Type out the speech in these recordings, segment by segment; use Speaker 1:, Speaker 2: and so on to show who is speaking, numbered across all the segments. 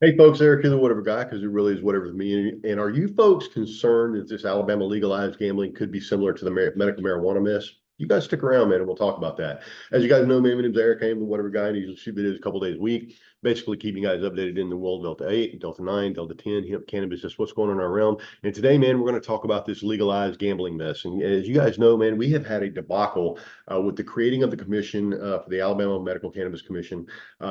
Speaker 1: Hey folks, Eric here, the whatever guy, because it really is whatever to me. And are you folks concerned that this Alabama legalized gambling could be similar to the medical marijuana mess? You guys stick around, man, and we'll talk about that. As you guys know, man, my name's Eric. I am the whatever guy, and I usually shoot videos a couple days a week, basically keeping you guys updated in the world Delta 8, Delta 9, Delta 10, hemp, cannabis, just what's going on in our realm. And today, man, we're going to talk about this legalized gambling mess. And as you guys know, man, we have had a debacle with the creating of the commission for the Alabama Medical Cannabis Commission.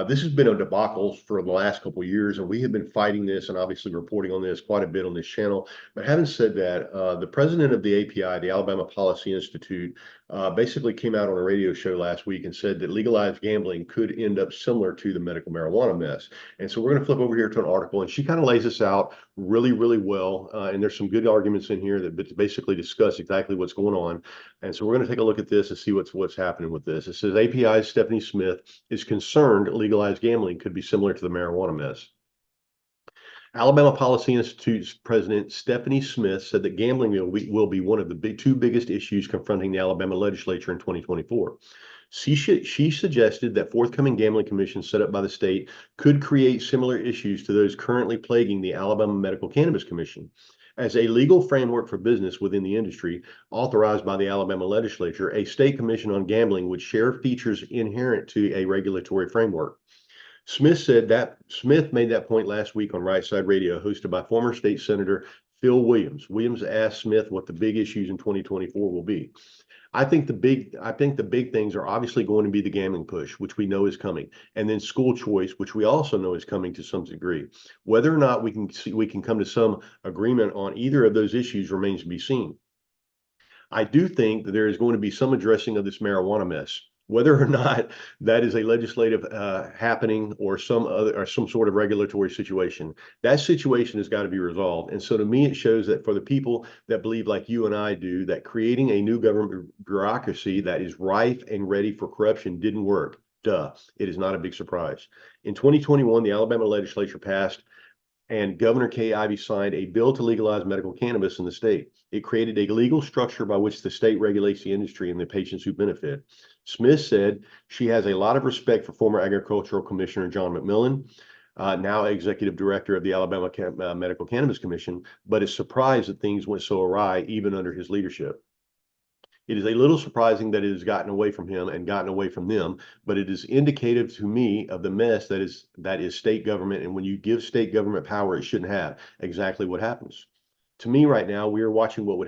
Speaker 1: This has been a debacle for the last couple of years, and we have been fighting this and obviously reporting on this quite a bit on this channel. But having said that, the president of the API, the Alabama Policy Institute, basically came out on a radio show last week and said that legalized gambling could end up similar to the medical marijuana mess. And so we're going to flip over here to an article, and she kind of lays this out really, really well. And there's some good arguments in here that basically discuss exactly what's going on. And so we're going to take a look at this and see what's happening with this. It says API's Stephanie Smith is concerned legalized gambling could be similar to the marijuana mess. Alabama Policy Institute's president Stephanie Smith said that gambling will be one of the two biggest issues confronting the Alabama legislature in 2024. She suggested that forthcoming gambling commissions set up by the state could create similar issues to those currently plaguing the Alabama Medical Cannabis Commission. As a legal framework for business within the industry, authorized by the Alabama legislature, a state commission on gambling would share features inherent to a regulatory framework. Smith made that point last week on Right Side Radio, hosted by former state senator Phil Williams. Williams asked Smith what the big issues in 2024 will be. I think the big things are obviously going to be the gambling push, which we know is coming, and then school choice, which we also know is coming to some degree. Whether or not we can come to some agreement on either of those issues remains to be seen. I do think that there is going to be some addressing of this marijuana mess. Whether or not that is a legislative happening or some sort of regulatory situation, that situation has got to be resolved. And so to me, it shows that for the people that believe like you and I do, that creating a new government bureaucracy that is rife and ready for corruption didn't work. Duh. It is not a big surprise. In 2021, the Alabama legislature passed and Governor Kay Ivey signed a bill to legalize medical cannabis in the state. It created a legal structure by which the state regulates the industry and the patients who benefit. Smith said she has a lot of respect for former Agricultural Commissioner John McMillan, now executive director of the Alabama Medical Cannabis Commission, but is surprised that things went so awry even under his leadership. It is a little surprising that it has gotten away from him and gotten away from them, but it is indicative to me of the mess that is state government. And when you give state government power, it shouldn't have exactly what happens. To me right now, we are watching what would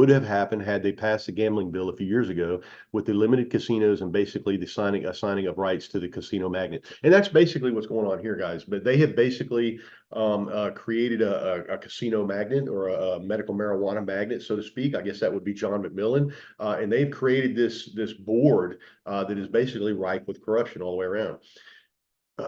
Speaker 1: have happened had they passed the gambling bill a few years ago with the limited casinos and basically the signing of rights to the casino magnet. And that's basically what's going on here, guys. But they have basically created a casino magnet or a medical marijuana magnet, so to speak. I guess that would be John McMillan. And they've created this board that is basically rife with corruption all the way around.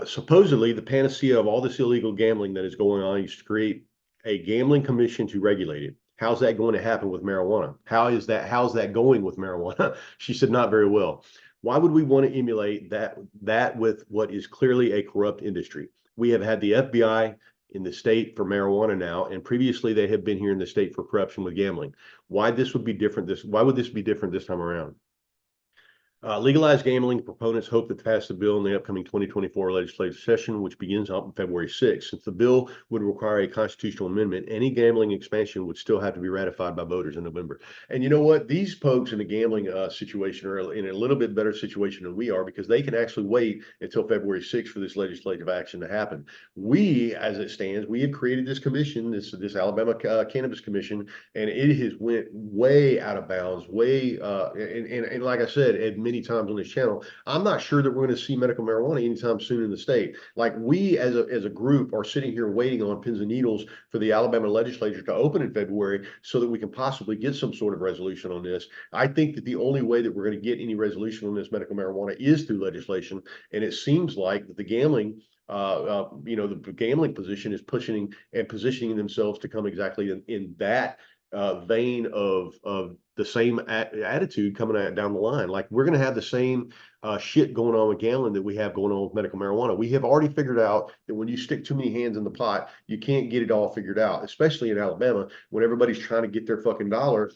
Speaker 1: Supposedly, the panacea of all this illegal gambling that is going on is to create a gambling commission to regulate it. How's that going to happen with marijuana? How's that going with marijuana? She said, not very well. Why would we want to emulate that with what is clearly a corrupt industry? We have had the FBI in the state for marijuana now, and previously they have been here in the state for corruption with gambling. Why would this be different this time around? Legalized gambling proponents hope to pass the bill in the upcoming 2024 legislative session, which begins on February 6th. Since the bill would require a constitutional amendment, any gambling expansion would still have to be ratified by voters in November. And you know what? These folks in the gambling situation are in a little bit better situation than we are because they can actually wait until February 6th for this legislative action to happen. We, as it stands, we have created this commission, this Alabama Cannabis Commission, and it has went way out of bounds, and like I said, many times on this channel, I'm not sure that we're going to see medical marijuana anytime soon in the state. Like we as a group are sitting here waiting on pins and needles for the Alabama legislature to open in February so that we can possibly get some sort of resolution on this. I think that the only way that we're going to get any resolution on this medical marijuana is through legislation. And it seems like that the gambling the gambling position is pushing and positioning themselves to come exactly in that vein of the same attitude coming down the line. Like we're going to have the same shit going on with gambling that we have going on with medical marijuana. We have already figured out that when you stick too many hands in the pot, you can't get it all figured out, especially in Alabama when everybody's trying to get their fucking dollar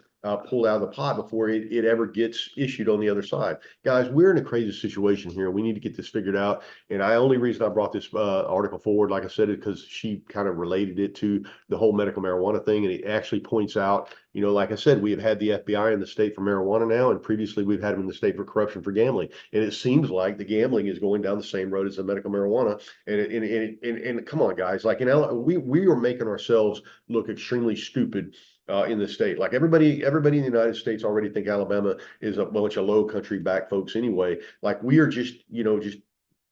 Speaker 1: pulled out of the pot before it ever gets issued on the other side. Guys, we're in a crazy situation here. We need to get this figured out. And the only reason I brought this article forward, like I said, is because she kind of related it to the whole medical marijuana thing. And it actually points out, you know, like I said, we have had the FBI in the state for marijuana now, and previously we've had them in the state for corruption for gambling. And it seems like the gambling is going down the same road as the medical marijuana. And come on, guys, like we are making ourselves look extremely stupid in the state. Like everybody in the United States already think Alabama is a bunch of low country back folks anyway. Like we are just, you know, just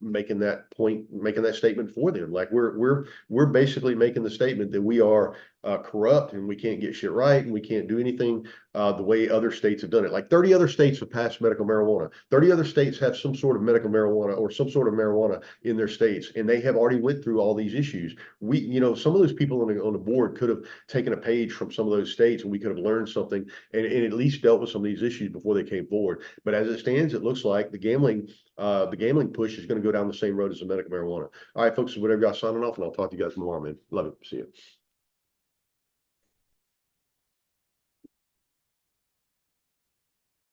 Speaker 1: making that point, making that statement for them. Like we're basically making the statement that we are corrupt and we can't get shit right and we can't do anything the way other states have done it. Like 30 other states have passed medical marijuana. 30 other states have some sort of medical marijuana or some sort of marijuana in their states, and they have already went through all these issues. We, you know, some of those people on the board could have taken a page from some of those states, and we could have learned something and at least dealt with some of these issues before they came forward. But as it stands, it looks like the gambling push is going to go down the same road as the medical marijuana. All right, folks, whatever y'all signing off, and I'll talk to you guys tomorrow, man. Love it. See you.